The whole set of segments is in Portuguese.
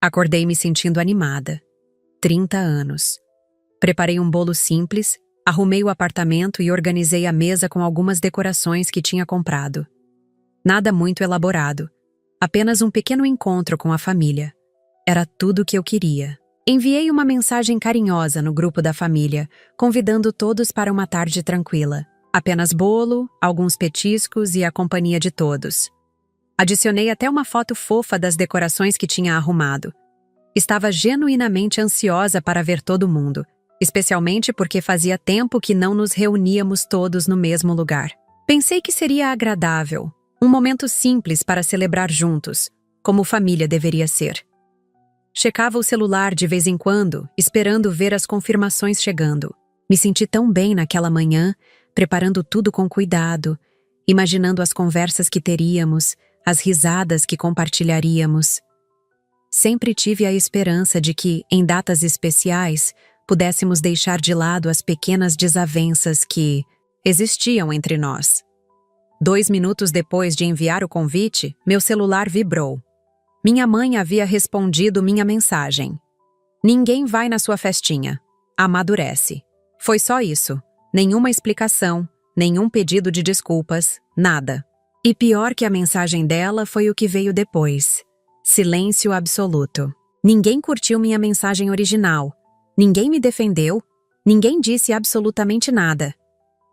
Acordei me sentindo animada. 30 anos. Preparei um bolo simples, arrumei o apartamento e organizei a mesa com algumas decorações que tinha comprado. Nada muito elaborado. Apenas um pequeno encontro com a família. Era tudo o que eu queria. Enviei uma mensagem carinhosa no grupo da família, convidando todos para uma tarde tranquila. Apenas bolo, alguns petiscos e a companhia de todos. Adicionei até uma foto fofa das decorações que tinha arrumado. Estava genuinamente ansiosa para ver todo mundo, especialmente porque fazia tempo que não nos reuníamos todos no mesmo lugar. Pensei que seria agradável, um momento simples para celebrar juntos, como família deveria ser. Checava o celular de vez em quando, esperando ver as confirmações chegando. Me senti tão bem naquela manhã, preparando tudo com cuidado, imaginando as conversas que teríamos, as risadas que compartilharíamos. Sempre tive a esperança de que, em datas especiais, pudéssemos deixar de lado as pequenas desavenças que existiam entre nós. 2 minutos depois de enviar o convite, meu celular vibrou. Minha mãe havia respondido minha mensagem. Ninguém vai na sua festinha. Amadurece. Foi só isso. Nenhuma explicação, nenhum pedido de desculpas, nada. E pior que a mensagem dela foi o que veio depois. Silêncio absoluto. Ninguém curtiu minha mensagem original. Ninguém me defendeu. Ninguém disse absolutamente nada.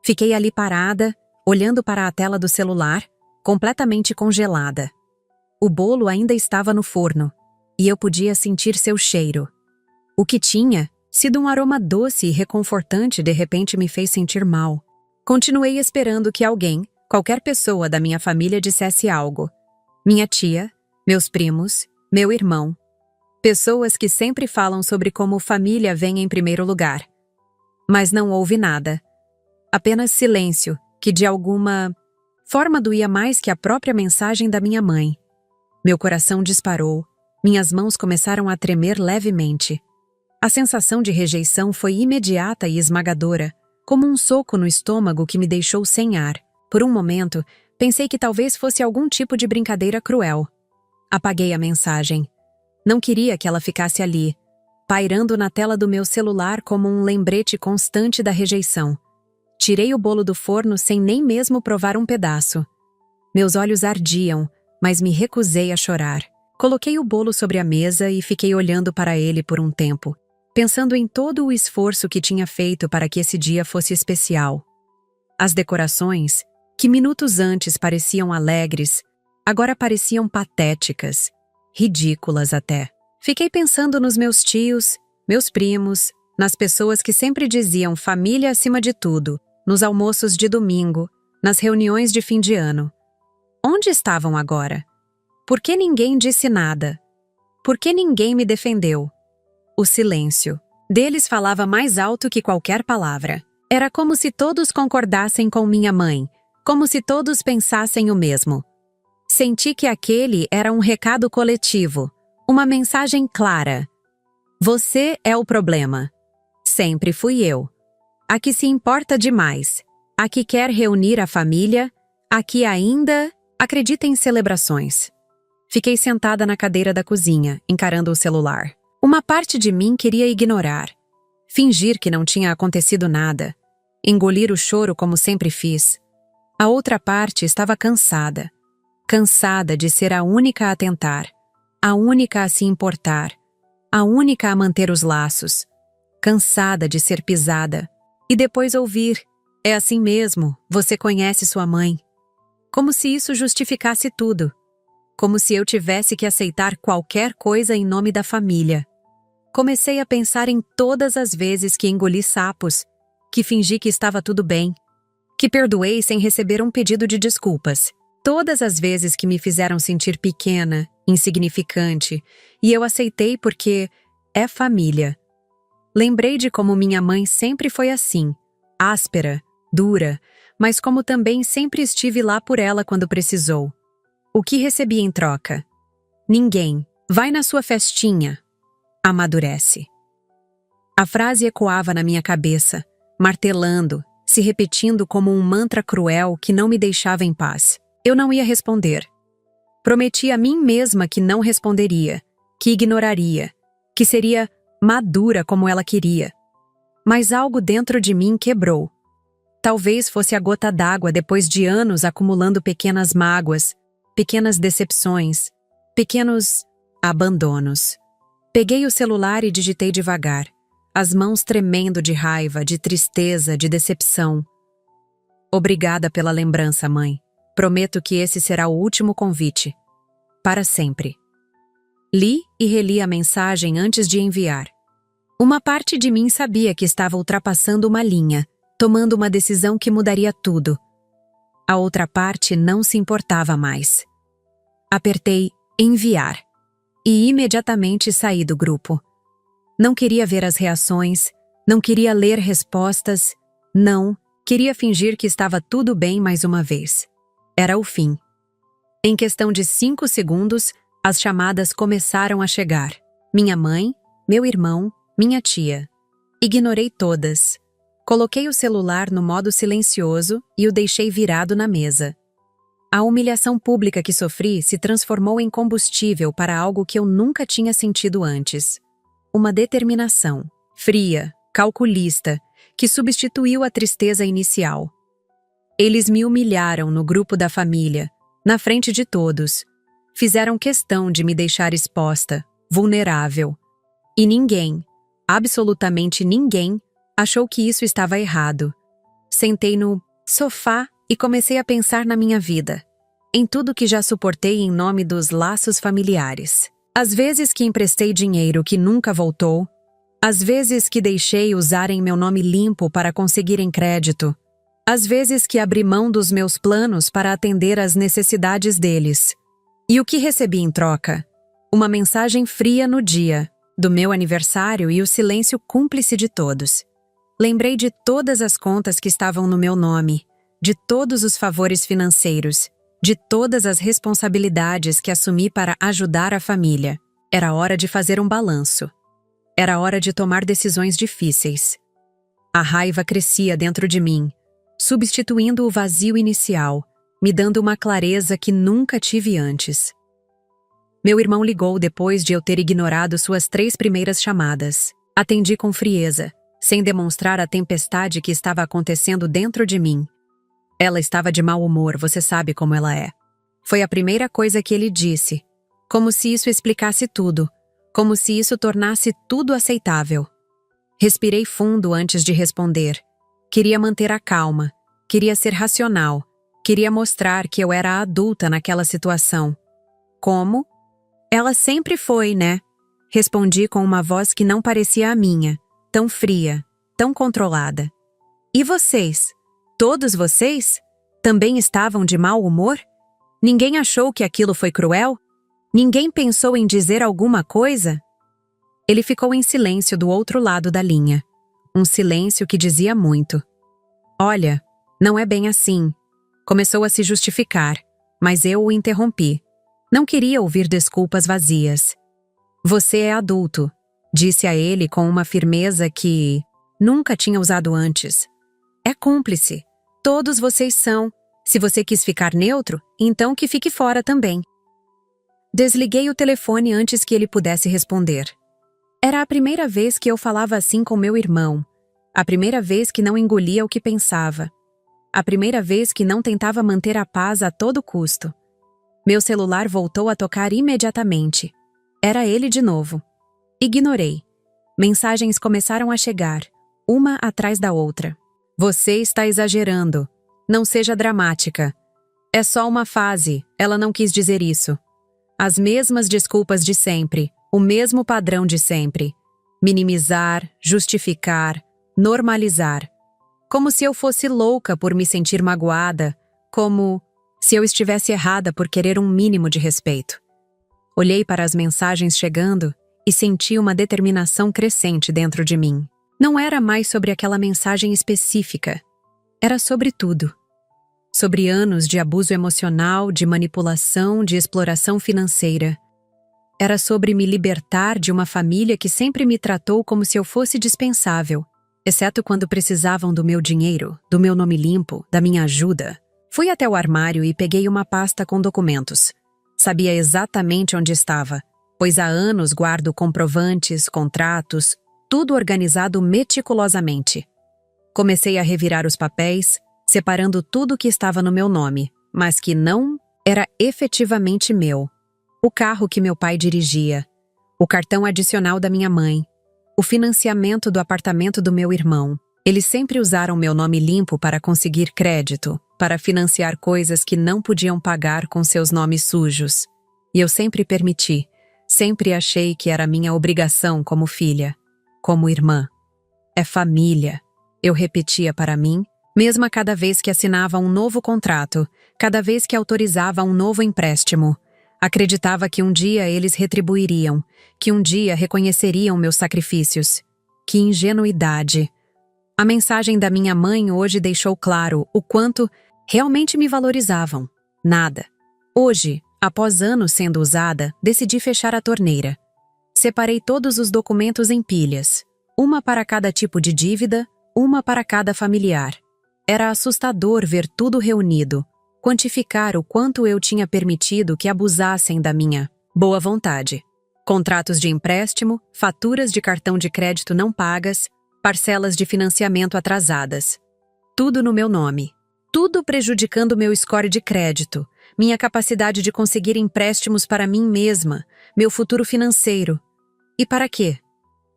Fiquei ali parada, olhando para a tela do celular, completamente congelada. O bolo ainda estava no forno, e eu podia sentir seu cheiro. O que tinha sido um aroma doce e reconfortante de repente me fez sentir mal. Continuei esperando que alguém, qualquer pessoa da minha família dissesse algo. Minha tia, meus primos, meu irmão. Pessoas que sempre falam sobre como família vem em primeiro lugar. Mas não houve nada. Apenas silêncio, que de alguma forma doía mais que a própria mensagem da minha mãe. Meu coração disparou, minhas mãos começaram a tremer levemente. A sensação de rejeição foi imediata e esmagadora, como um soco no estômago que me deixou sem ar. Por um momento, pensei que talvez fosse algum tipo de brincadeira cruel. Apaguei a mensagem. Não queria que ela ficasse ali, pairando na tela do meu celular como um lembrete constante da rejeição. Tirei o bolo do forno sem nem mesmo provar um pedaço. Meus olhos ardiam, mas me recusei a chorar. Coloquei o bolo sobre a mesa e fiquei olhando para ele por um tempo, pensando em todo o esforço que tinha feito para que esse dia fosse especial. As decorações, que minutos antes pareciam alegres, agora pareciam patéticas, ridículas até. Fiquei pensando nos meus tios, meus primos, nas pessoas que sempre diziam família acima de tudo, nos almoços de domingo, nas reuniões de fim de ano. Onde estavam agora? Por que ninguém disse nada? Por que ninguém me defendeu? O silêncio deles falava mais alto que qualquer palavra. Era como se todos concordassem com minha mãe, como se todos pensassem o mesmo. Senti que aquele era um recado coletivo, uma mensagem clara. Você é o problema. Sempre fui eu. A que se importa demais, a que quer reunir a família, a que ainda acredita em celebrações. Fiquei sentada na cadeira da cozinha, encarando o celular. Uma parte de mim queria ignorar, fingir que não tinha acontecido nada, engolir o choro como sempre fiz. A outra parte estava cansada. Cansada de ser a única a tentar, a única a se importar, a única a manter os laços. Cansada de ser pisada. E depois ouvir, é assim mesmo, você conhece sua mãe. Como se isso justificasse tudo. Como se eu tivesse que aceitar qualquer coisa em nome da família. Comecei a pensar em todas as vezes que engoli sapos, que fingi que estava tudo bem, que perdoei sem receber um pedido de desculpas. Todas as vezes que me fizeram sentir pequena, insignificante, e eu aceitei porque é família. Lembrei de como minha mãe sempre foi assim, áspera, dura, mas como também sempre estive lá por ela quando precisou. O que recebi em troca? Ninguém. Vai na sua festinha. Amadurece. A frase ecoava na minha cabeça, martelando, se repetindo como um mantra cruel que não me deixava em paz. Eu não ia responder. Prometi a mim mesma que não responderia, que ignoraria, que seria madura como ela queria. Mas algo dentro de mim quebrou. Talvez fosse a gota d'água depois de anos acumulando pequenas mágoas, pequenas decepções, pequenos abandonos. Peguei o celular e digitei devagar, as mãos tremendo de raiva, de tristeza, de decepção. Obrigada pela lembrança, mãe. Prometo que esse será o último convite. Para sempre. Li e reli a mensagem antes de enviar. Uma parte de mim sabia que estava ultrapassando uma linha, tomando uma decisão que mudaria tudo. A outra parte não se importava mais. Apertei enviar e imediatamente saí do grupo. Não queria ver as reações, não queria ler respostas, não, queria fingir que estava tudo bem mais uma vez. Era o fim. Em questão de 5 segundos, as chamadas começaram a chegar. Minha mãe, meu irmão, minha tia. Ignorei todas. Coloquei o celular no modo silencioso e o deixei virado na mesa. A humilhação pública que sofri se transformou em combustível para algo que eu nunca tinha sentido antes. Uma determinação, fria, calculista, que substituiu a tristeza inicial. Eles me humilharam no grupo da família, na frente de todos. Fizeram questão de me deixar exposta, vulnerável. E ninguém, absolutamente ninguém, achou que isso estava errado. Sentei no sofá e comecei a pensar na minha vida, em tudo que já suportei em nome dos laços familiares. As vezes que emprestei dinheiro que nunca voltou, as vezes que deixei usarem meu nome limpo para conseguirem crédito, as vezes que abri mão dos meus planos para atender às necessidades deles. E o que recebi em troca? Uma mensagem fria no dia, do meu aniversário e o silêncio cúmplice de todos. Lembrei de todas as contas que estavam no meu nome, de todos os favores financeiros, de todas as responsabilidades que assumi para ajudar a família. Era hora de fazer um balanço. Era hora de tomar decisões difíceis. A raiva crescia dentro de mim, substituindo o vazio inicial, me dando uma clareza que nunca tive antes. Meu irmão ligou depois de eu ter ignorado suas 3 primeiras chamadas. Atendi com frieza, sem demonstrar a tempestade que estava acontecendo dentro de mim. Ela estava de mau humor, você sabe como ela é. Foi a primeira coisa que ele disse, como se isso explicasse tudo, como se isso tornasse tudo aceitável. Respirei fundo antes de responder. Queria manter a calma, queria ser racional, queria mostrar que eu era adulta naquela situação. Como? Ela sempre foi, né? Respondi com uma voz que não parecia a minha, tão fria, tão controlada. E vocês? Todos vocês? Também estavam de mau humor? Ninguém achou que aquilo foi cruel? Ninguém pensou em dizer alguma coisa? Ele ficou em silêncio do outro lado da linha. Um silêncio que dizia muito. Olha, não é bem assim. Começou a se justificar, mas eu o interrompi. Não queria ouvir desculpas vazias. Você é adulto, disse a ele com uma firmeza que nunca tinha usado antes. É cúmplice. Todos vocês são. Se você quis ficar neutro, então que fique fora também. Desliguei o telefone antes que ele pudesse responder. Era a primeira vez que eu falava assim com meu irmão. A primeira vez que não engolia o que pensava. A primeira vez que não tentava manter a paz a todo custo. Meu celular voltou a tocar imediatamente. Era ele de novo. Ignorei. Mensagens começaram a chegar, uma atrás da outra. Você está exagerando. Não seja dramática. É só uma fase, ela não quis dizer isso. As mesmas desculpas de sempre, o mesmo padrão de sempre. Minimizar, justificar, normalizar. Como se eu fosse louca por me sentir magoada, como se eu estivesse errada por querer um mínimo de respeito. Olhei para as mensagens chegando e senti uma determinação crescente dentro de mim. Não era mais sobre aquela mensagem específica. Era sobre tudo. Sobre anos de abuso emocional, de manipulação, de exploração financeira. Era sobre me libertar de uma família que sempre me tratou como se eu fosse dispensável, exceto quando precisavam do meu dinheiro, do meu nome limpo, da minha ajuda. Fui até o armário e peguei uma pasta com documentos. Sabia exatamente onde estava. pois há anos guardo comprovantes, contratos, tudo organizado meticulosamente. Comecei a revirar os papéis, separando tudo que estava no meu nome, mas que não era efetivamente meu. O carro que meu pai dirigia, o cartão adicional da minha mãe, o financiamento do apartamento do meu irmão. Eles sempre usaram meu nome limpo para conseguir crédito, para financiar coisas que não podiam pagar com seus nomes sujos. E eu sempre permiti, sempre achei que era minha obrigação como filha, como irmã. É família, eu repetia para mim, mesmo a cada vez que assinava um novo contrato, cada vez que autorizava um novo empréstimo. Acreditava que um dia eles retribuiriam, que um dia reconheceriam meus sacrifícios. Que ingenuidade! A mensagem da minha mãe hoje deixou claro o quanto realmente me valorizavam. Nada. Hoje, após anos sendo usada, decidi fechar a torneira. Separei todos os documentos em pilhas, uma para cada tipo de dívida, uma para cada familiar. Era assustador ver tudo reunido, quantificar o quanto eu tinha permitido que abusassem da minha boa vontade. Contratos de empréstimo, faturas de cartão de crédito não pagas, parcelas de financiamento atrasadas. Tudo no meu nome. Tudo prejudicando meu score de crédito, minha capacidade de conseguir empréstimos para mim mesma, meu futuro financeiro. E para quê?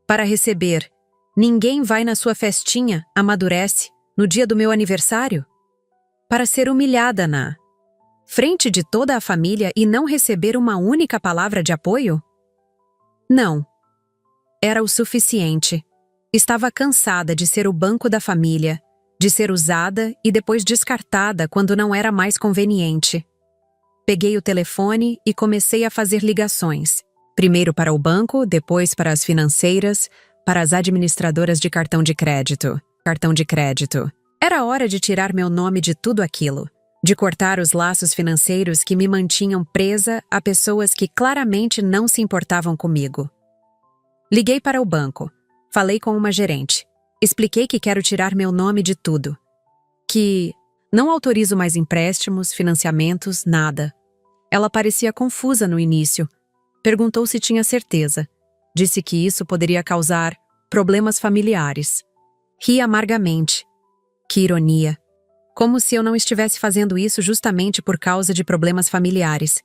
Para receber. Ninguém vai na sua festinha, amadurece, no dia do meu aniversário? Para ser humilhada na frente de toda a família e não receber uma única palavra de apoio? Não. Era o suficiente. Estava cansada de ser o banco da família, de ser usada e depois descartada quando não era mais conveniente. Peguei o telefone e comecei a fazer ligações. Primeiro para o banco, depois para as financeiras, para as administradoras de cartão de crédito. Era hora de tirar meu nome de tudo aquilo, de cortar os laços financeiros que me mantinham presa a pessoas que claramente não se importavam comigo. Liguei para o banco. Falei com uma gerente. Expliquei que quero tirar meu nome de tudo. Que não autorizo mais empréstimos, financiamentos, nada. Ela parecia confusa no início. Perguntou se tinha certeza. Disse que isso poderia causar problemas familiares. Ri amargamente. Que ironia. Como se eu não estivesse fazendo isso justamente por causa de problemas familiares.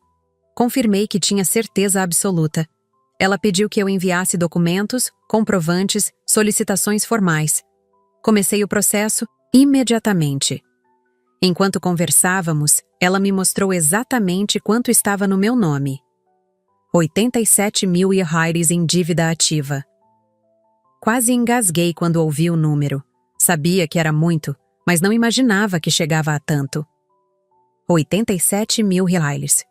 Confirmei que tinha certeza absoluta. Ela pediu que eu enviasse documentos, comprovantes, solicitações formais. Comecei o processo imediatamente. Enquanto conversávamos, ela me mostrou exatamente quanto estava no meu nome. 87 mil reais em dívida ativa. Quase engasguei quando ouvi o número. Sabia que era muito, mas não imaginava que chegava a tanto. 87 mil reais.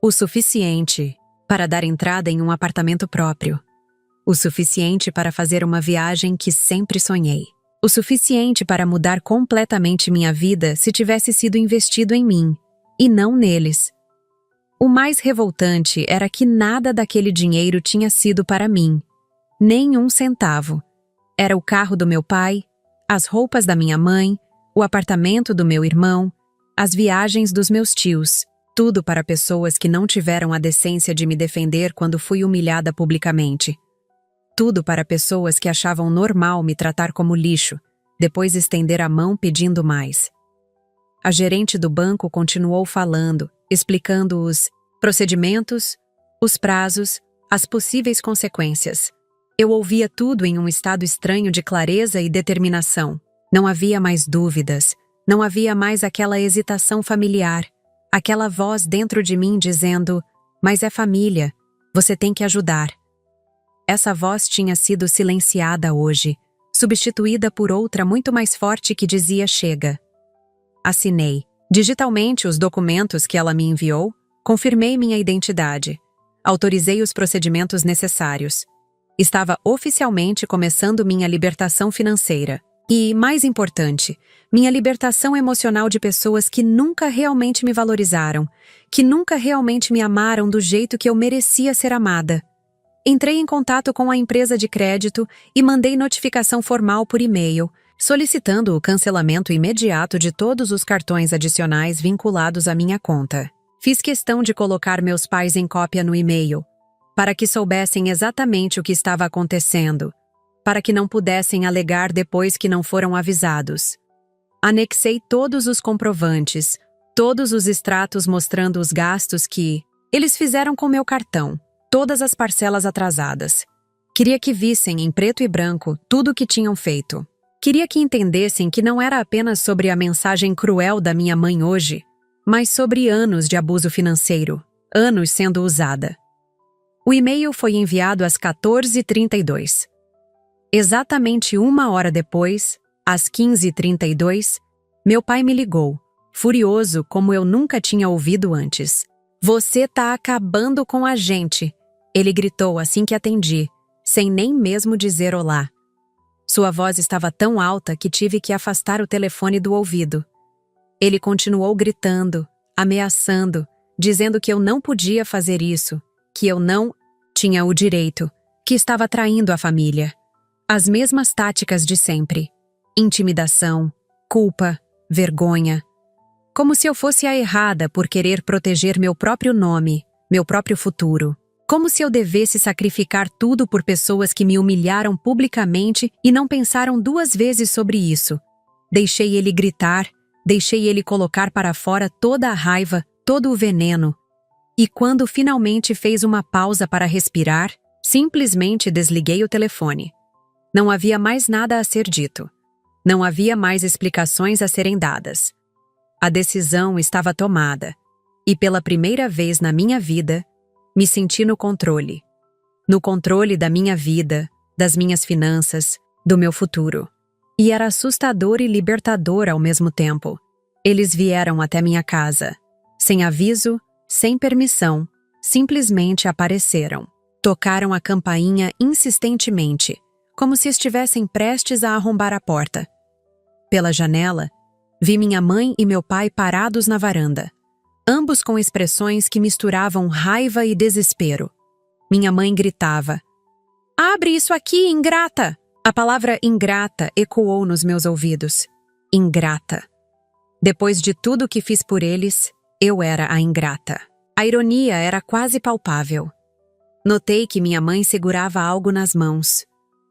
O suficiente para dar entrada em um apartamento próprio. O suficiente para fazer uma viagem que sempre sonhei. O suficiente para mudar completamente minha vida se tivesse sido investido em mim, e não neles. O mais revoltante era que nada daquele dinheiro tinha sido para mim. Nem um centavo. Era o carro do meu pai, as roupas da minha mãe, o apartamento do meu irmão, as viagens dos meus tios. Tudo para pessoas que não tiveram a decência de me defender quando fui humilhada publicamente. Tudo para pessoas que achavam normal me tratar como lixo, depois estender a mão pedindo mais. A gerente do banco continuou falando, explicando os procedimentos, os prazos, as possíveis consequências. Eu ouvia tudo em um estado estranho de clareza e determinação. Não havia mais dúvidas, não havia mais aquela hesitação familiar. Aquela voz dentro de mim dizendo, mas é família, você tem que ajudar. Essa voz tinha sido silenciada hoje, substituída por outra muito mais forte que dizia chega. Assinei, digitalmente, os documentos que ela me enviou, confirmei minha identidade, autorizei os procedimentos necessários. Estava oficialmente começando minha libertação financeira. E, mais importante, minha libertação emocional de pessoas que nunca realmente me valorizaram, que nunca realmente me amaram do jeito que eu merecia ser amada. Entrei em contato com a empresa de crédito e mandei notificação formal por e-mail, solicitando o cancelamento imediato de todos os cartões adicionais vinculados à minha conta. Fiz questão de colocar meus pais em cópia no e-mail. para que soubessem exatamente o que estava acontecendo, para que não pudessem alegar depois que não foram avisados. Anexei todos os comprovantes, todos os extratos mostrando os gastos que eles fizeram com meu cartão, todas as parcelas atrasadas. Queria que vissem em preto e branco tudo o que tinham feito. Queria que entendessem que não era apenas sobre a mensagem cruel da minha mãe hoje, mas sobre anos de abuso financeiro, anos sendo usada. O e-mail foi enviado às 14h32. Exatamente 1 hora depois, às 15h32, meu pai me ligou, furioso como eu nunca tinha ouvido antes. "Você tá acabando com a gente", ele gritou assim que atendi, sem nem mesmo dizer olá. Sua voz estava tão alta que tive que afastar o telefone do ouvido. Ele continuou gritando, ameaçando, dizendo que eu não podia fazer isso, que eu não tinha o direito, que estava traindo a família. As mesmas táticas de sempre. Intimidação, culpa, vergonha. Como se eu fosse a errada por querer proteger meu próprio nome, meu próprio futuro. Como se eu devesse sacrificar tudo por pessoas que me humilharam publicamente e não pensaram 2 vezes sobre isso. Deixei ele gritar, deixei ele colocar para fora toda a raiva, todo o veneno. E quando finalmente fez uma pausa para respirar, simplesmente desliguei o telefone. Não havia mais nada a ser dito. Não havia mais explicações a serem dadas. A decisão estava tomada, e pela primeira vez na minha vida, me senti no controle. No controle da minha vida, das minhas finanças, do meu futuro. E era assustador e libertador ao mesmo tempo. Eles vieram até minha casa. Sem aviso, sem permissão, simplesmente apareceram. Tocaram a campainha insistentemente, como se estivessem prestes a arrombar a porta. Pela janela, vi minha mãe e meu pai parados na varanda, ambos com expressões que misturavam raiva e desespero. Minha mãe gritava: "Abre isso aqui, ingrata!" A palavra ingrata ecoou nos meus ouvidos. Ingrata. Depois de tudo que fiz por eles, eu era a ingrata. A ironia era quase palpável. Notei que minha mãe segurava algo nas mãos.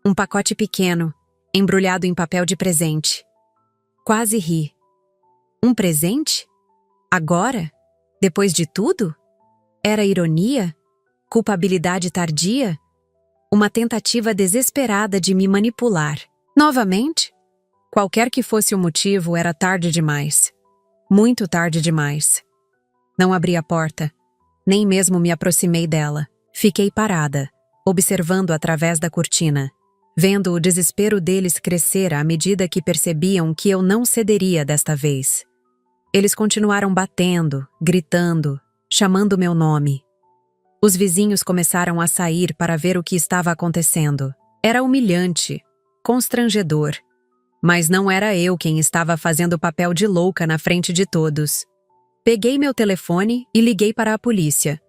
Um pacote pequeno, embrulhado em papel de presente. Quase ri. Um presente? Agora? Depois de tudo? Era ironia? Culpabilidade tardia? Uma tentativa desesperada de me manipular. Novamente? Qualquer que fosse o motivo, era tarde demais. Muito tarde demais. Não abri a porta, nem mesmo me aproximei dela. Fiquei parada, observando através da cortina, vendo o desespero deles crescer à medida que percebiam que eu não cederia desta vez. Eles continuaram batendo, gritando, chamando meu nome. Os vizinhos começaram a sair para ver o que estava acontecendo. Era humilhante, constrangedor. Mas não era eu quem estava fazendo o papel de louca na frente de todos. Peguei meu telefone e liguei para a polícia.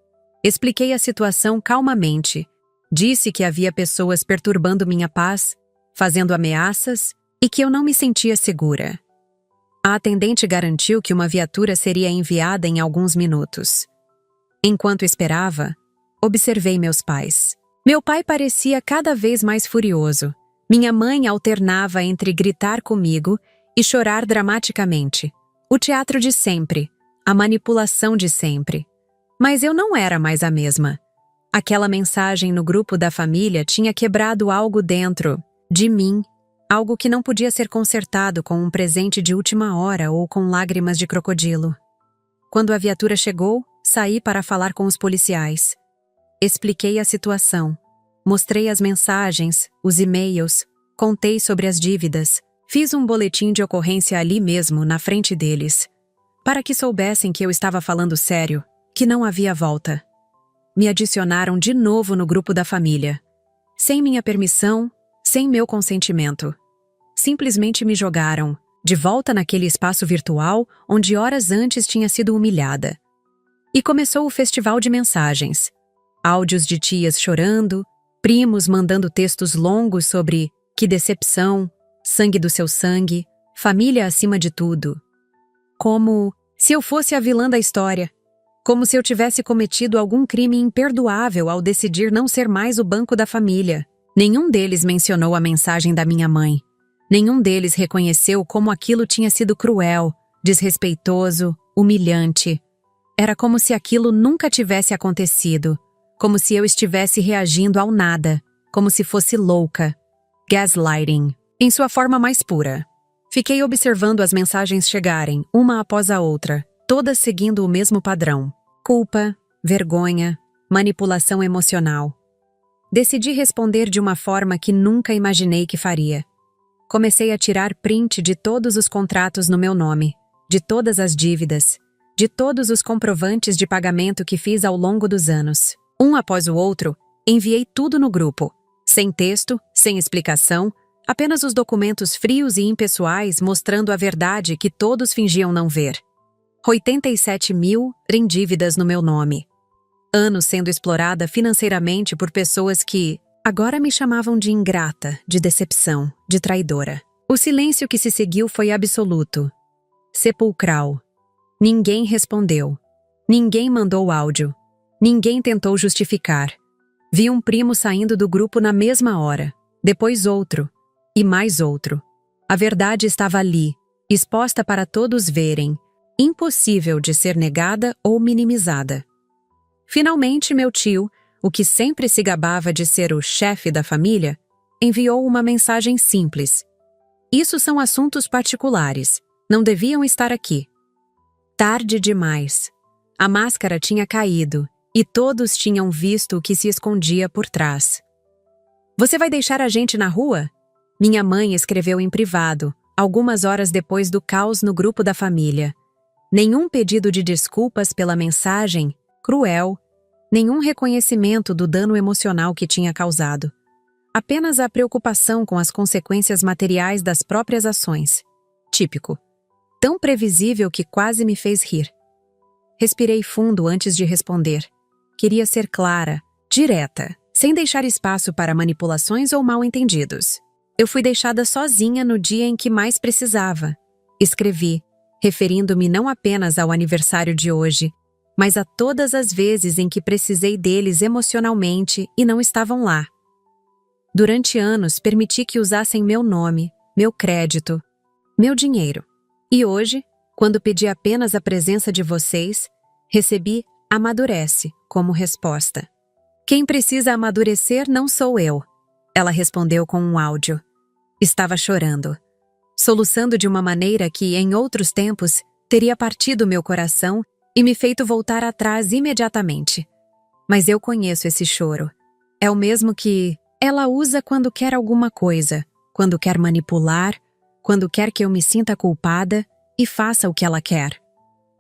Expliquei a situação calmamente. Disse que havia pessoas perturbando minha paz, fazendo ameaças e que eu não me sentia segura. A atendente garantiu que uma viatura seria enviada em alguns minutos. Enquanto esperava, observei meus pais. Meu pai parecia cada vez mais furioso. Minha mãe alternava entre gritar comigo e chorar dramaticamente. O teatro de sempre, a manipulação de sempre. Mas eu não era mais a mesma. Aquela mensagem no grupo da família tinha quebrado algo dentro de mim, algo que não podia ser consertado com um presente de última hora ou com lágrimas de crocodilo. Quando a viatura chegou, saí para falar com os policiais. Expliquei a situação. Mostrei as mensagens, os e-mails, contei sobre as dívidas. Fiz um boletim de ocorrência ali mesmo, na frente deles, para que soubessem que eu estava falando sério, que não havia volta. Me adicionaram de novo no grupo da família. Sem minha permissão, sem meu consentimento. Simplesmente me jogaram, de volta naquele espaço virtual onde horas antes tinha sido humilhada. E começou o festival de mensagens. Áudios de tias chorando, primos mandando textos longos sobre que decepção, sangue do seu sangue, família acima de tudo. Como se eu fosse a vilã da história. Como se eu tivesse cometido algum crime imperdoável ao decidir não ser mais o banco da família. Nenhum deles mencionou a mensagem da minha mãe. Nenhum deles reconheceu como aquilo tinha sido cruel, desrespeitoso, humilhante. Era como se aquilo nunca tivesse acontecido, como se eu estivesse reagindo ao nada, como se fosse louca. Gaslighting, em sua forma mais pura. Fiquei observando as mensagens chegarem, uma após a outra, todas seguindo o mesmo padrão. Culpa, vergonha, manipulação emocional. Decidi responder de uma forma que nunca imaginei que faria. Comecei a tirar print de todos os contratos no meu nome, de todas as dívidas, de todos os comprovantes de pagamento que fiz ao longo dos anos. Um após o outro, enviei tudo no grupo, sem texto, sem explicação, apenas os documentos frios e impessoais mostrando a verdade que todos fingiam não ver. 87 mil em dívidas no meu nome. Anos sendo explorada financeiramente por pessoas que agora me chamavam de ingrata, de decepção, de traidora. O silêncio que se seguiu foi absoluto. Sepulcral. Ninguém respondeu. Ninguém mandou áudio. Ninguém tentou justificar. Vi um primo saindo do grupo na mesma hora. Depois outro. E mais outro. A verdade estava ali, exposta para todos verem. Impossível de ser negada ou minimizada. Finalmente, meu tio, o que sempre se gabava de ser o chefe da família, enviou uma mensagem simples. Isso são assuntos particulares. Não deviam estar aqui. Tarde demais. A máscara tinha caído e todos tinham visto o que se escondia por trás. Você vai deixar a gente na rua? Minha mãe escreveu em privado, algumas horas depois do caos no grupo da família. Nenhum pedido de desculpas pela mensagem, cruel, nenhum reconhecimento do dano emocional que tinha causado. Apenas a preocupação com as consequências materiais das próprias ações. Típico. Tão previsível que quase me fez rir. Respirei fundo antes de responder. Queria ser clara, direta, sem deixar espaço para manipulações ou mal-entendidos. Eu fui deixada sozinha no dia em que mais precisava. Escrevi, referindo-me não apenas ao aniversário de hoje, mas a todas as vezes em que precisei deles emocionalmente e não estavam lá. Durante anos, permiti que usassem meu nome, meu crédito, meu dinheiro. E hoje, quando pedi apenas a presença de vocês, recebi amadurece como resposta. Quem precisa amadurecer não sou eu, ela respondeu com um áudio. Estava chorando, soluçando de uma maneira que, em outros tempos, teria partido meu coração e me feito voltar atrás imediatamente. Mas eu conheço esse choro. É o mesmo que ela usa quando quer alguma coisa, quando quer manipular, quando quer que eu me sinta culpada e faça o que ela quer.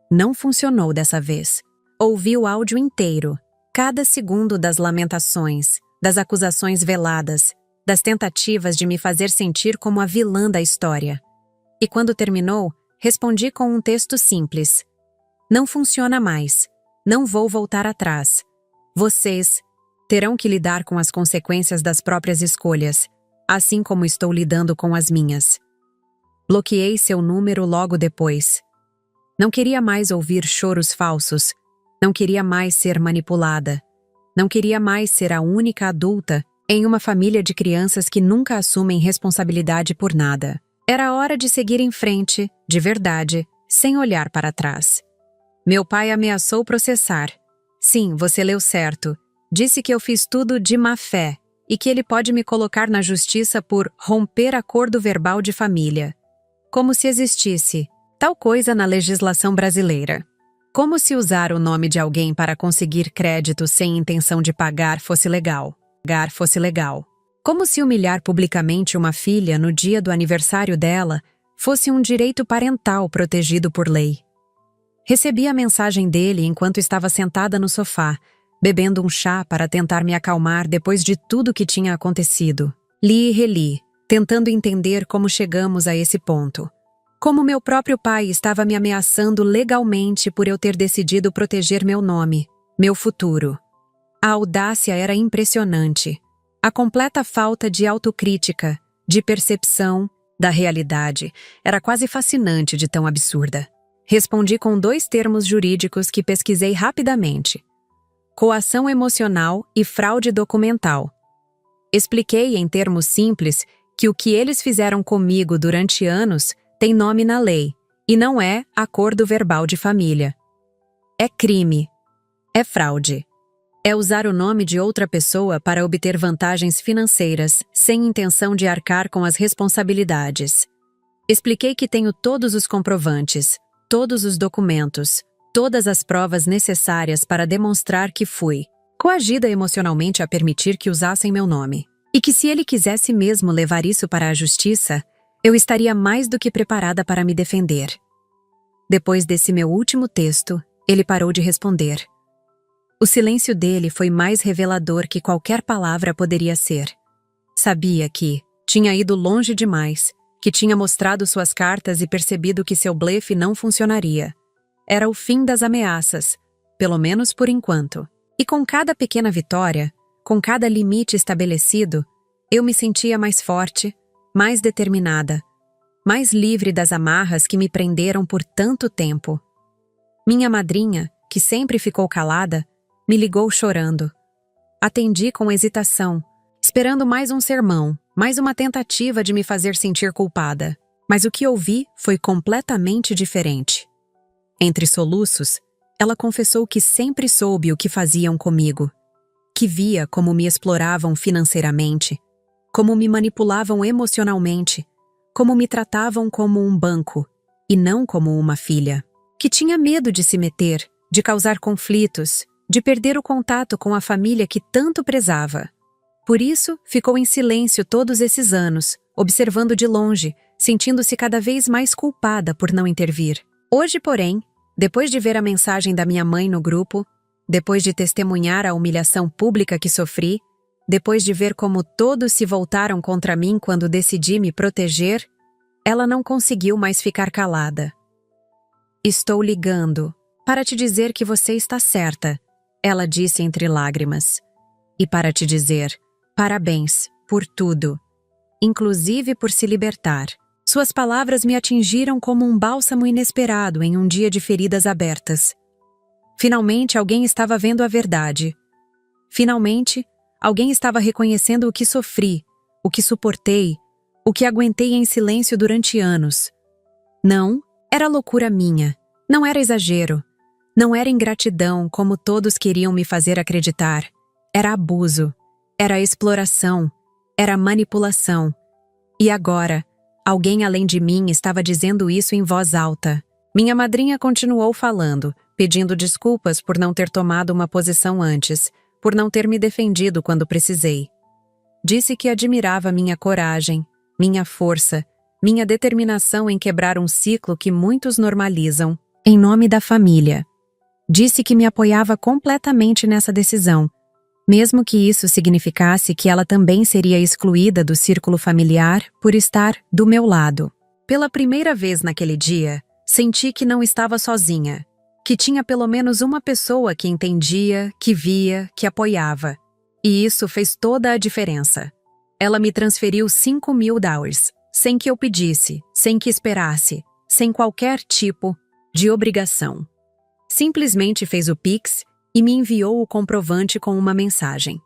Não funcionou dessa vez. Ouvi o áudio inteiro, cada segundo das lamentações, das acusações veladas, das tentativas de me fazer sentir como a vilã da história. E quando terminou, respondi com um texto simples. Não funciona mais. Não vou voltar atrás. Vocês terão que lidar com as consequências das próprias escolhas, assim como estou lidando com as minhas. Bloqueei seu número logo depois. Não queria mais ouvir choros falsos. Não queria mais ser manipulada. Não queria mais ser a única adulta em uma família de crianças que nunca assumem responsabilidade por nada. Era hora de seguir em frente, de verdade, sem olhar para trás. Meu pai ameaçou processar. Sim, você leu certo. Disse que eu fiz tudo de má fé e que ele pode me colocar na justiça por romper acordo verbal de família. Como se existisse tal coisa na legislação brasileira. Como se usar o nome de alguém para conseguir crédito sem intenção de pagar fosse legal. Como se humilhar publicamente uma filha no dia do aniversário dela fosse um direito parental protegido por lei. Recebi a mensagem dele enquanto estava sentada no sofá, bebendo um chá para tentar me acalmar depois de tudo que tinha acontecido. Li e reli, tentando entender como chegamos a esse ponto. Como meu próprio pai estava me ameaçando legalmente por eu ter decidido proteger meu nome, meu futuro. A audácia era impressionante. A completa falta de autocrítica, de percepção da realidade, era quase fascinante de tão absurda. Respondi com 2 termos jurídicos que pesquisei rapidamente: coação emocional e fraude documental. Expliquei em termos simples que o que eles fizeram comigo durante anos tem nome na lei e não é acordo verbal de família. É crime. É fraude. É usar o nome de outra pessoa para obter vantagens financeiras sem intenção de arcar com as responsabilidades. Expliquei que tenho todos os comprovantes, todos os documentos, todas as provas necessárias para demonstrar que fui coagida emocionalmente a permitir que usassem meu nome. E que se ele quisesse mesmo levar isso para a justiça, eu estaria mais do que preparada para me defender. Depois desse meu último texto, ele parou de responder. O silêncio dele foi mais revelador que qualquer palavra poderia ser. Sabia que tinha ido longe demais, que tinha mostrado suas cartas e percebido que seu blefe não funcionaria. Era o fim das ameaças, pelo menos por enquanto. E com cada pequena vitória, com cada limite estabelecido, eu me sentia mais forte, mais determinada, mais livre das amarras que me prenderam por tanto tempo. Minha madrinha, que sempre ficou calada, me ligou chorando. Atendi com hesitação, esperando mais um sermão, mais uma tentativa de me fazer sentir culpada. Mas o que ouvi foi completamente diferente. Entre soluços, ela confessou que sempre soube o que faziam comigo, que via como me exploravam financeiramente, como me manipulavam emocionalmente, como me tratavam como um banco e não como uma filha, que tinha medo de se meter, de causar conflitos, de perder o contato com a família que tanto prezava. Por isso, ficou em silêncio todos esses anos, observando de longe, sentindo-se cada vez mais culpada por não intervir. Hoje, porém, depois de ver a mensagem da minha mãe no grupo, depois de testemunhar a humilhação pública que sofri, depois de ver como todos se voltaram contra mim quando decidi me proteger, ela não conseguiu mais ficar calada. "Estou ligando para te dizer que você está certa", ela disse entre lágrimas. "E para te dizer, parabéns por tudo, inclusive por se libertar." Suas palavras me atingiram como um bálsamo inesperado em um dia de feridas abertas. Finalmente alguém estava vendo a verdade. Finalmente, alguém estava reconhecendo o que sofri, o que suportei, o que aguentei em silêncio durante anos. Não, era loucura minha, não era exagero, não era ingratidão como todos queriam me fazer acreditar. Era abuso, era exploração, era manipulação. E agora, alguém além de mim estava dizendo isso em voz alta. Minha madrinha continuou falando, pedindo desculpas por não ter tomado uma posição antes, por não ter me defendido quando precisei. Disse que admirava minha coragem, minha força, minha determinação em quebrar um ciclo que muitos normalizam, em nome da família. Disse que me apoiava completamente nessa decisão, mesmo que isso significasse que ela também seria excluída do círculo familiar por estar do meu lado. Pela primeira vez naquele dia, senti que não estava sozinha, que tinha pelo menos uma pessoa que entendia, que via, que apoiava. E isso fez toda a diferença. Ela me transferiu $5.000, sem que eu pedisse, sem que esperasse, sem qualquer tipo de obrigação. Simplesmente fez o Pix e me enviou o comprovante com uma mensagem: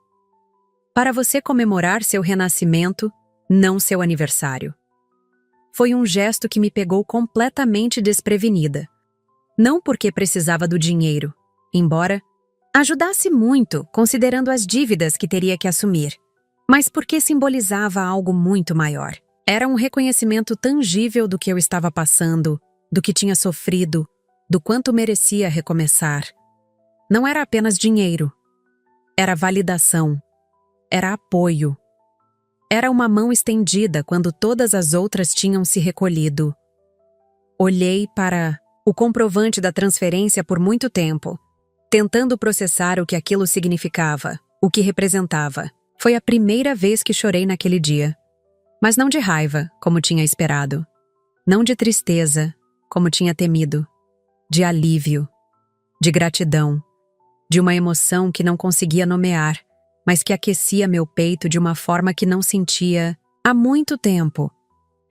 "Para você comemorar seu renascimento, não seu aniversário." Foi um gesto que me pegou completamente desprevenida. Não porque precisava do dinheiro, embora ajudasse muito, considerando as dívidas que teria que assumir, mas porque simbolizava algo muito maior. Era um reconhecimento tangível do que eu estava passando, do que tinha sofrido, do quanto merecia recomeçar. Não era apenas dinheiro. Era validação. Era apoio. Era uma mão estendida quando todas as outras tinham se recolhido. Olhei para o comprovante da transferência por muito tempo, tentando processar o que aquilo significava, o que representava. Foi a primeira vez que chorei naquele dia. Mas não de raiva, como tinha esperado. Não de tristeza, como tinha temido. De alívio. De gratidão. De uma emoção que não conseguia nomear, mas que aquecia meu peito de uma forma que não sentia há muito tempo.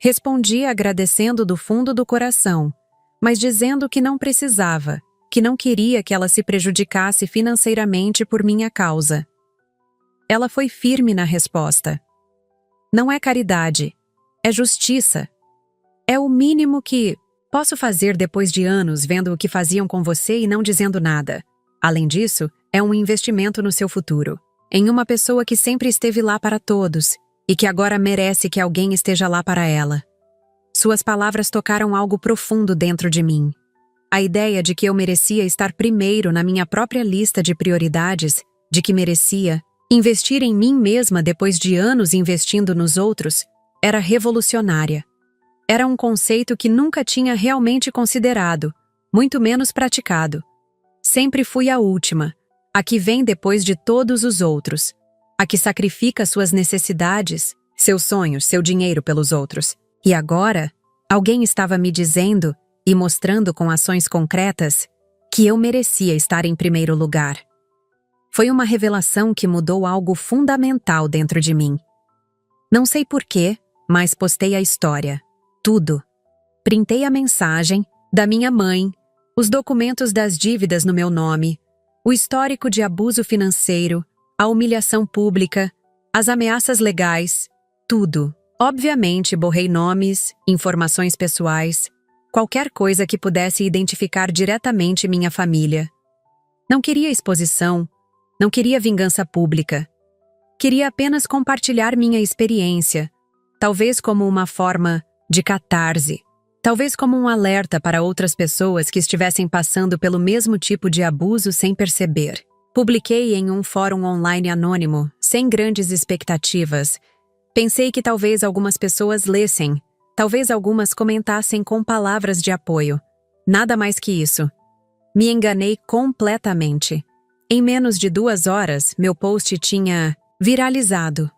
Respondi agradecendo do fundo do coração, mas dizendo que não precisava, que não queria que ela se prejudicasse financeiramente por minha causa. Ela foi firme na resposta. Não é caridade, é justiça. É o mínimo que posso fazer depois de anos vendo o que faziam com você e não dizendo nada. Além disso, é um investimento no seu futuro, em uma pessoa que sempre esteve lá para todos e que agora merece que alguém esteja lá para ela. Suas palavras tocaram algo profundo dentro de mim. A ideia de que eu merecia estar primeiro na minha própria lista de prioridades, de que merecia investir em mim mesma depois de anos investindo nos outros, era revolucionária. Era um conceito que nunca tinha realmente considerado, muito menos praticado. Sempre fui a última, a que vem depois de todos os outros, a que sacrifica suas necessidades, seus sonhos, seu dinheiro pelos outros. E agora, alguém estava me dizendo e mostrando com ações concretas que eu merecia estar em primeiro lugar. Foi uma revelação que mudou algo fundamental dentro de mim. Não sei porquê, mas postei a história. Tudo. Printei a mensagem da minha mãe, os documentos das dívidas no meu nome, o histórico de abuso financeiro, a humilhação pública, as ameaças legais, tudo. Obviamente, borrei nomes, informações pessoais, qualquer coisa que pudesse identificar diretamente minha família. Não queria exposição, não queria vingança pública. Queria apenas compartilhar minha experiência, talvez como uma forma de catarse, talvez como um alerta para outras pessoas que estivessem passando pelo mesmo tipo de abuso sem perceber. Publiquei em um fórum online anônimo, sem grandes expectativas. Pensei que talvez algumas pessoas lessem, talvez algumas comentassem com palavras de apoio. Nada mais que isso. Me enganei completamente. Em menos de 2 horas, meu post tinha viralizado.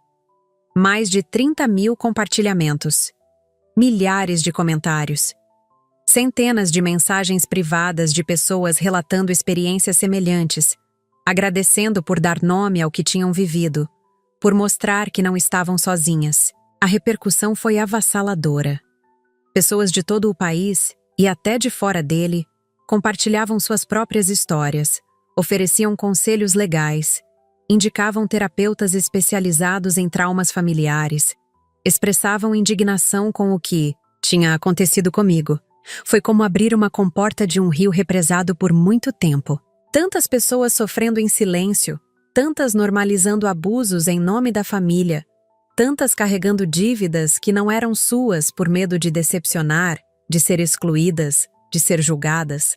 Mais de 30.000 compartilhamentos. Milhares de comentários. Centenas de mensagens privadas de pessoas relatando experiências semelhantes, agradecendo por dar nome ao que tinham vivido, por mostrar que não estavam sozinhas. A repercussão foi avassaladora. Pessoas de todo o país, e até de fora dele, compartilhavam suas próprias histórias, ofereciam conselhos legais, indicavam terapeutas especializados em traumas familiares, expressavam indignação com o que tinha acontecido comigo. Foi como abrir uma comporta de um rio represado por muito tempo. Tantas pessoas sofrendo em silêncio, tantas normalizando abusos em nome da família, tantas carregando dívidas que não eram suas por medo de decepcionar, de ser excluídas, de ser julgadas.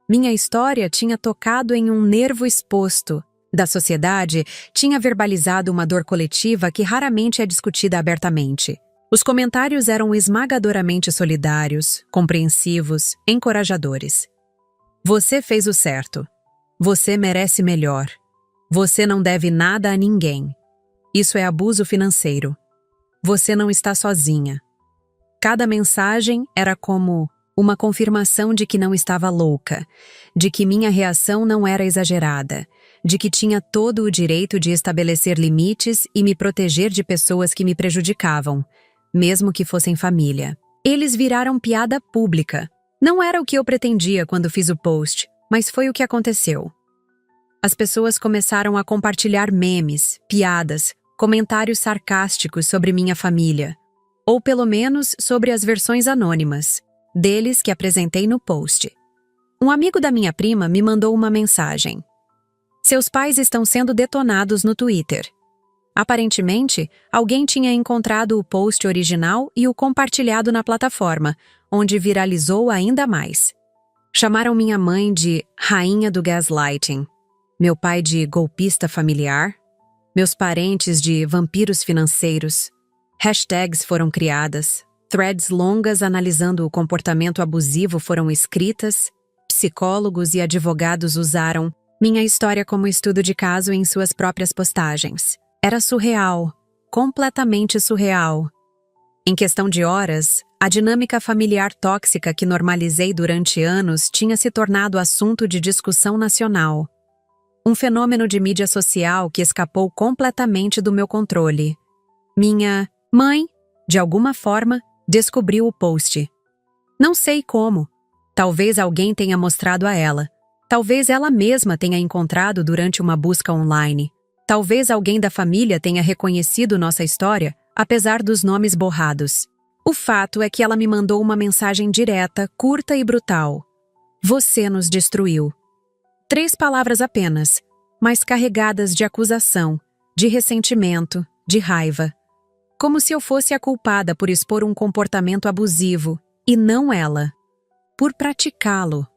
Minha história tinha tocado em um nervo exposto da sociedade, tinha verbalizado uma dor coletiva que raramente é discutida abertamente. Os comentários eram esmagadoramente solidários, compreensivos, encorajadores. Você fez o certo. Você merece melhor. Você não deve nada a ninguém. Isso é abuso financeiro. Você não está sozinha. Cada mensagem era como uma confirmação de que não estava louca, de que minha reação não era exagerada, de que tinha todo o direito de estabelecer limites e me proteger de pessoas que me prejudicavam, mesmo que fossem família. Eles viraram piada pública. Não era o que eu pretendia quando fiz o post, mas foi o que aconteceu. As pessoas começaram a compartilhar memes, piadas, comentários sarcásticos sobre minha família, ou pelo menos sobre as versões anônimas deles que apresentei no post. Um amigo da minha prima me mandou uma mensagem. Seus pais estão sendo detonados no Twitter. Aparentemente, alguém tinha encontrado o post original e o compartilhado na plataforma, onde viralizou ainda mais. Chamaram minha mãe de rainha do gaslighting, meu pai de golpista familiar, meus parentes de vampiros financeiros. Hashtags foram criadas, threads longas analisando o comportamento abusivo foram escritas, psicólogos e advogados usaram minha história como estudo de caso em suas próprias postagens. Era surreal, completamente surreal. Em questão de horas, a dinâmica familiar tóxica que normalizei durante anos tinha se tornado assunto de discussão nacional. Um fenômeno de mídia social que escapou completamente do meu controle. Minha mãe, de alguma forma, descobriu o post. Não sei como. Talvez alguém tenha mostrado a ela. Talvez ela mesma tenha encontrado durante uma busca online. Talvez alguém da família tenha reconhecido nossa história, apesar dos nomes borrados. O fato é que ela me mandou uma mensagem direta, curta e brutal. Você nos destruiu. 3 palavras apenas, mas carregadas de acusação, de ressentimento, de raiva. Como se eu fosse a culpada por expor um comportamento abusivo, e não ela. Por praticá-lo.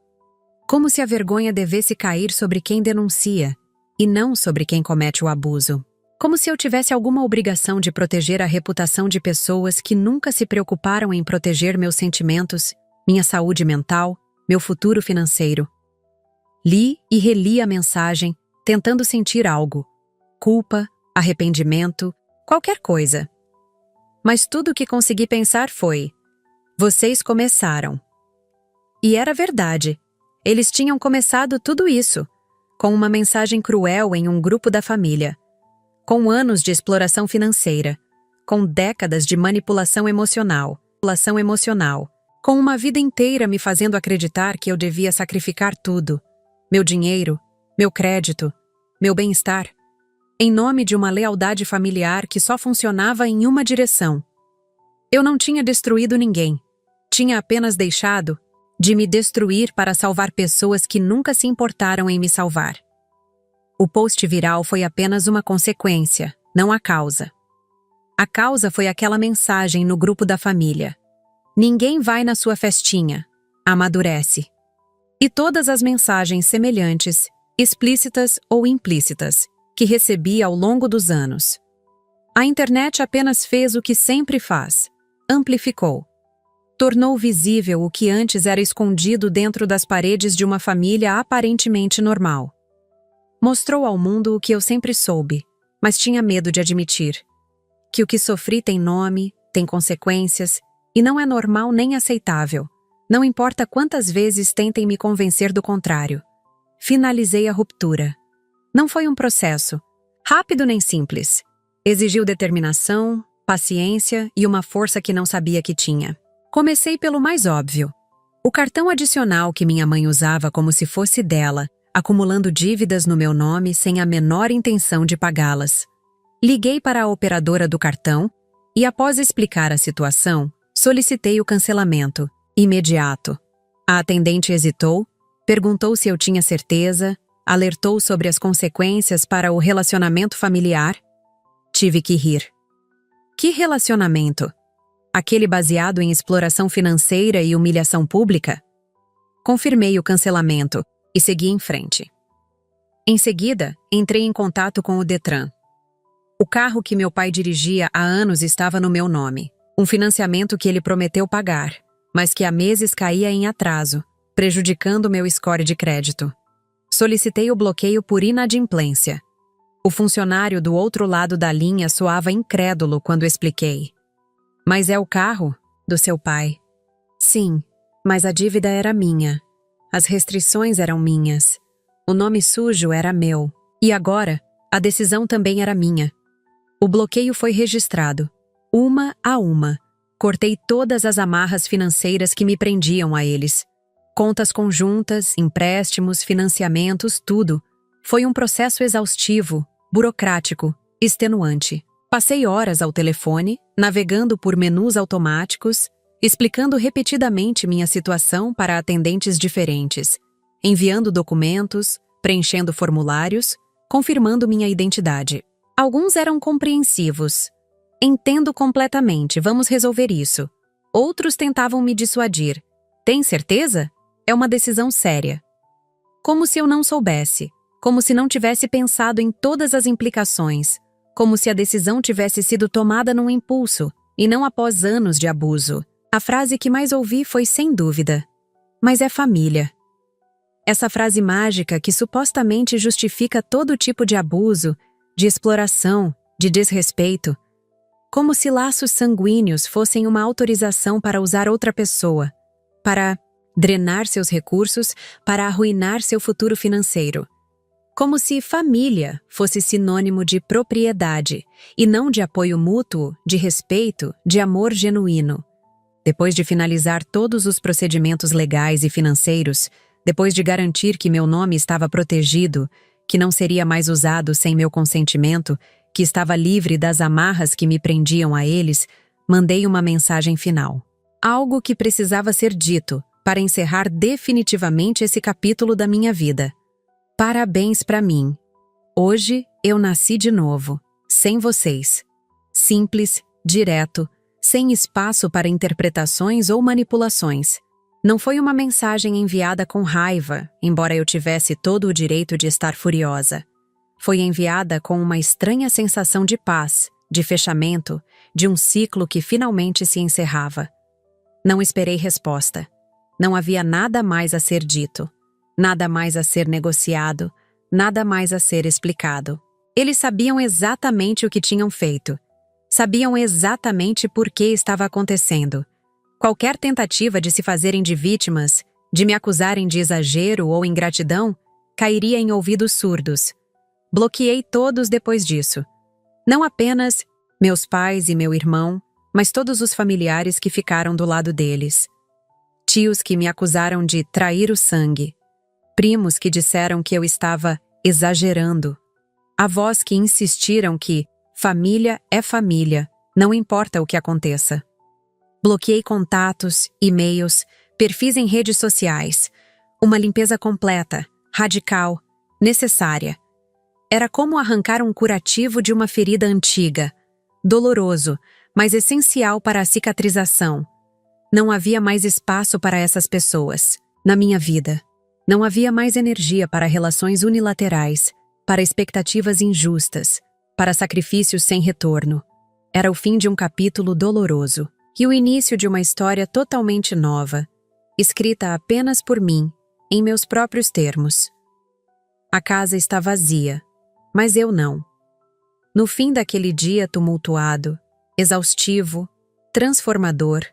Como se a vergonha devesse cair sobre quem denuncia, e não sobre quem comete o abuso. Como se eu tivesse alguma obrigação de proteger a reputação de pessoas que nunca se preocuparam em proteger meus sentimentos, minha saúde mental, meu futuro financeiro. Li e reli a mensagem, tentando sentir algo. Culpa, arrependimento, qualquer coisa. Mas tudo o que consegui pensar foi: vocês começaram. E era verdade. Eles tinham começado tudo isso, com uma mensagem cruel em um grupo da família, com anos de exploração financeira, com décadas de manipulação emocional, com uma vida inteira me fazendo acreditar que eu devia sacrificar tudo, meu dinheiro, meu crédito, meu bem-estar, em nome de uma lealdade familiar que só funcionava em uma direção. Eu não tinha destruído ninguém, tinha apenas deixado de me destruir para salvar pessoas que nunca se importaram em me salvar. O post viral foi apenas uma consequência, não a causa. A causa foi aquela mensagem no grupo da família. Ninguém vai na sua festinha. Amadurece. E todas as mensagens semelhantes, explícitas ou implícitas, que recebi ao longo dos anos. A internet apenas fez o que sempre faz. Amplificou. Tornou visível o que antes era escondido dentro das paredes de uma família aparentemente normal. Mostrou ao mundo o que eu sempre soube, mas tinha medo de admitir. Que o que sofri tem nome, tem consequências, e não é normal nem aceitável. Não importa quantas vezes tentem me convencer do contrário. Finalizei a ruptura. Não foi um processo, rápido nem simples. Exigiu determinação, paciência e uma força que não sabia que tinha. Comecei pelo mais óbvio. O cartão adicional que minha mãe usava como se fosse dela, acumulando dívidas no meu nome sem a menor intenção de pagá-las. Liguei para a operadora do cartão e, após explicar a situação, solicitei o cancelamento, imediato. A atendente hesitou, perguntou se eu tinha certeza, alertou sobre as consequências para o relacionamento familiar. Tive que rir. Que relacionamento? Aquele baseado em exploração financeira e humilhação pública? Confirmei o cancelamento e segui em frente. Em seguida, entrei em contato com o Detran. O carro que meu pai dirigia há anos estava no meu nome, um financiamento que ele prometeu pagar, mas que há meses caía em atraso, prejudicando meu score de crédito. Solicitei o bloqueio por inadimplência. O funcionário do outro lado da linha soava incrédulo quando expliquei. Mas é o carro do seu pai. Sim, mas a dívida era minha. As restrições eram minhas. O nome sujo era meu. E agora, a decisão também era minha. O bloqueio foi registrado, uma a uma. Cortei todas as amarras financeiras que me prendiam a eles. Contas conjuntas, empréstimos, financiamentos, tudo. Foi um processo exaustivo, burocrático, extenuante. Passei horas ao telefone, navegando por menus automáticos, explicando repetidamente minha situação para atendentes diferentes, enviando documentos, preenchendo formulários, confirmando minha identidade. Alguns eram compreensivos. Entendo completamente, vamos resolver isso. Outros tentavam me dissuadir. Tem certeza? É uma decisão séria. Como se eu não soubesse, como se não tivesse pensado em todas as implicações, como se a decisão tivesse sido tomada num impulso, e não após anos de abuso. A frase que mais ouvi foi sem dúvida: mas é família. Essa frase mágica que supostamente justifica todo tipo de abuso, de exploração, de desrespeito. Como se laços sanguíneos fossem uma autorização para usar outra pessoa, para drenar seus recursos, para arruinar seu futuro financeiro. Como se família fosse sinônimo de propriedade e não de apoio mútuo, de respeito, de amor genuíno. Depois de finalizar todos os procedimentos legais e financeiros, depois de garantir que meu nome estava protegido, que não seria mais usado sem meu consentimento, que estava livre das amarras que me prendiam a eles, mandei uma mensagem final. Algo que precisava ser dito para encerrar definitivamente esse capítulo da minha vida. Parabéns para mim. Hoje eu nasci de novo, sem vocês. Simples, direto, sem espaço para interpretações ou manipulações. Não foi uma mensagem enviada com raiva, embora eu tivesse todo o direito de estar furiosa. Foi enviada com uma estranha sensação de paz, de fechamento, de um ciclo que finalmente se encerrava. Não esperei resposta. Não havia nada mais a ser dito, nada mais a ser negociado, nada mais a ser explicado. Eles sabiam exatamente o que tinham feito. Sabiam exatamente por que estava acontecendo. Qualquer tentativa de se fazerem de vítimas, de me acusarem de exagero ou ingratidão, cairia em ouvidos surdos. Bloqueei todos depois disso. Não apenas meus pais e meu irmão, mas todos os familiares que ficaram do lado deles. Tios que me acusaram de trair o sangue. Primos que disseram que eu estava exagerando. Avós que insistiram que família é família, não importa o que aconteça. Bloqueei contatos, e-mails, perfis em redes sociais. Uma limpeza completa, radical, necessária. Era como arrancar um curativo de uma ferida antiga. Doloroso, mas essencial para a cicatrização. Não havia mais espaço para essas pessoas, na minha vida. Não havia mais energia para relações unilaterais, para expectativas injustas, para sacrifícios sem retorno. Era o fim de um capítulo doloroso e o início de uma história totalmente nova, escrita apenas por mim, em meus próprios termos. A casa está vazia, mas eu não. No fim daquele dia tumultuado, exaustivo, transformador,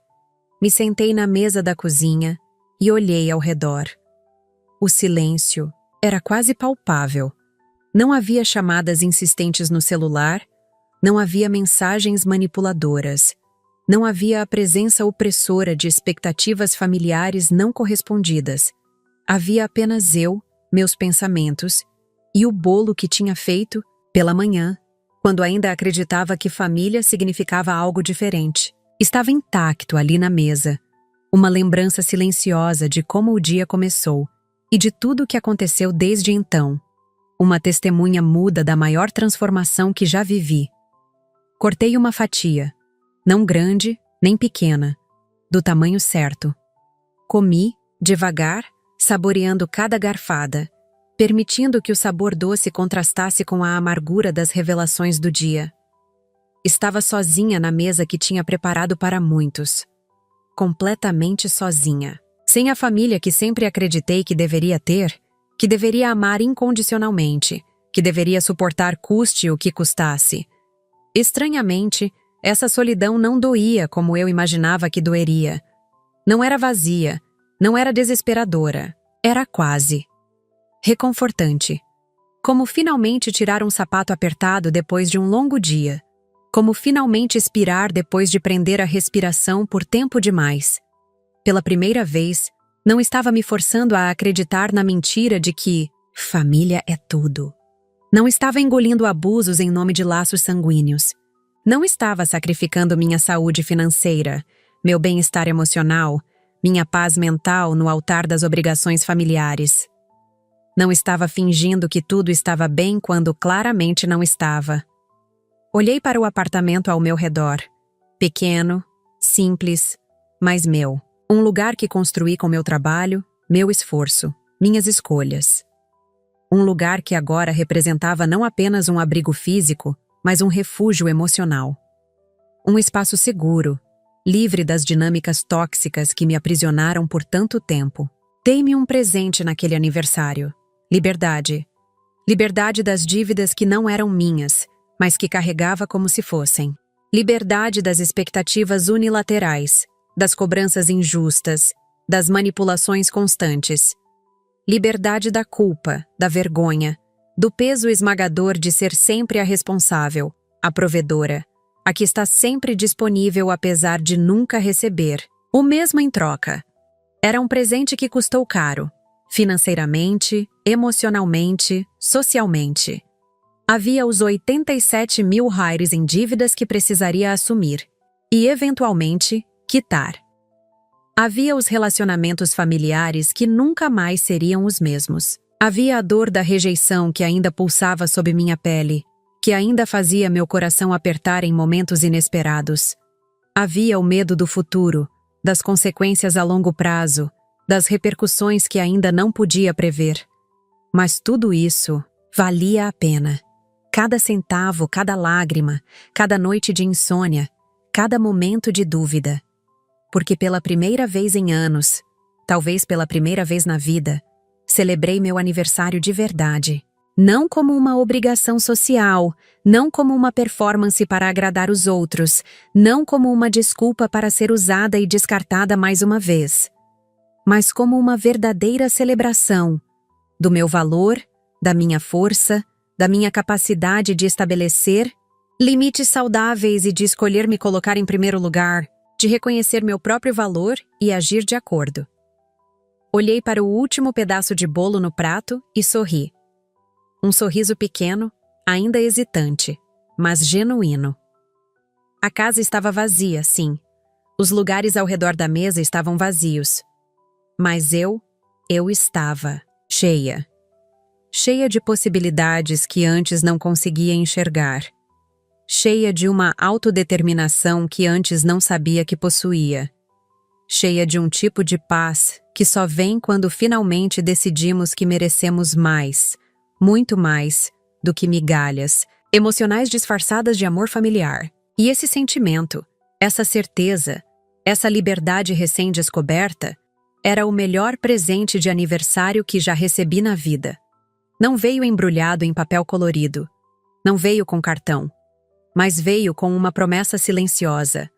me sentei na mesa da cozinha e olhei ao redor. O silêncio era quase palpável. Não havia chamadas insistentes no celular, não havia mensagens manipuladoras, não havia a presença opressora de expectativas familiares não correspondidas. Havia apenas eu, meus pensamentos, e o bolo que tinha feito, pela manhã, quando ainda acreditava que família significava algo diferente. Estava intacto ali na mesa, uma lembrança silenciosa de como o dia começou e de tudo o que aconteceu desde então. Uma testemunha muda da maior transformação que já vivi. Cortei uma fatia, não grande nem pequena, do tamanho certo. Comi, devagar, saboreando cada garfada, permitindo que o sabor doce contrastasse com a amargura das revelações do dia. Estava sozinha na mesa que tinha preparado para muitos. Completamente sozinha. Sem a família que sempre acreditei que deveria ter, que deveria amar incondicionalmente, que deveria suportar custe o que custasse. Estranhamente, essa solidão não doía como eu imaginava que doeria. Não era vazia, não era desesperadora, era quase reconfortante. Como finalmente tirar um sapato apertado depois de um longo dia. Como finalmente expirar depois de prender a respiração por tempo demais. Pela primeira vez, não estava me forçando a acreditar na mentira de que família é tudo. Não estava engolindo abusos em nome de laços sanguíneos. Não estava sacrificando minha saúde financeira, meu bem-estar emocional, minha paz mental no altar das obrigações familiares. Não estava fingindo que tudo estava bem quando claramente não estava. Olhei para o apartamento ao meu redor. Pequeno, simples, mas meu. Um lugar que construí com meu trabalho, meu esforço, minhas escolhas. Um lugar que agora representava não apenas um abrigo físico, mas um refúgio emocional. Um espaço seguro, livre das dinâmicas tóxicas que me aprisionaram por tanto tempo. Dei-me um presente naquele aniversário. Liberdade. Liberdade das dívidas que não eram minhas, mas que carregava como se fossem. Liberdade das expectativas unilaterais, das cobranças injustas, das manipulações constantes. Liberdade da culpa, da vergonha, do peso esmagador de ser sempre a responsável, a provedora, a que está sempre disponível apesar de nunca receber. O mesmo em troca. Era um presente que custou caro, financeiramente, emocionalmente, socialmente. Havia os 87.000 reais em dívidas que precisaria assumir e, eventualmente, quitar. Havia os relacionamentos familiares que nunca mais seriam os mesmos. Havia a dor da rejeição que ainda pulsava sob minha pele, que ainda fazia meu coração apertar em momentos inesperados. Havia o medo do futuro, das consequências a longo prazo, das repercussões que ainda não podia prever. Mas tudo isso valia a pena. Cada centavo, cada lágrima, cada noite de insônia, cada momento de dúvida. Porque pela primeira vez em anos, talvez pela primeira vez na vida, celebrei meu aniversário de verdade. Não como uma obrigação social, não como uma performance para agradar os outros, não como uma desculpa para ser usada e descartada mais uma vez, mas como uma verdadeira celebração do meu valor, da minha força, da minha capacidade de estabelecer limites saudáveis e de escolher me colocar em primeiro lugar, de reconhecer meu próprio valor e agir de acordo. Olhei para o último pedaço de bolo no prato e sorri. Um sorriso pequeno, ainda hesitante, mas genuíno. A casa estava vazia, sim. Os lugares ao redor da mesa estavam vazios. Mas eu estava cheia. Cheia de possibilidades que antes não conseguia enxergar. Cheia de uma autodeterminação que antes não sabia que possuía. Cheia de um tipo de paz que só vem quando finalmente decidimos que merecemos mais, muito mais, do que migalhas, emocionais disfarçadas de amor familiar. E esse sentimento, essa certeza, essa liberdade recém-descoberta, era o melhor presente de aniversário que já recebi na vida. Não veio embrulhado em papel colorido, não veio com cartão, mas veio com uma promessa silenciosa,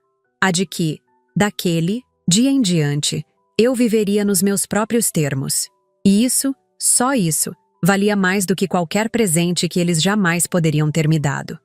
a de que, daquele dia em diante, eu viveria nos meus próprios termos. E isso, só isso, valia mais do que qualquer presente que eles jamais poderiam ter me dado.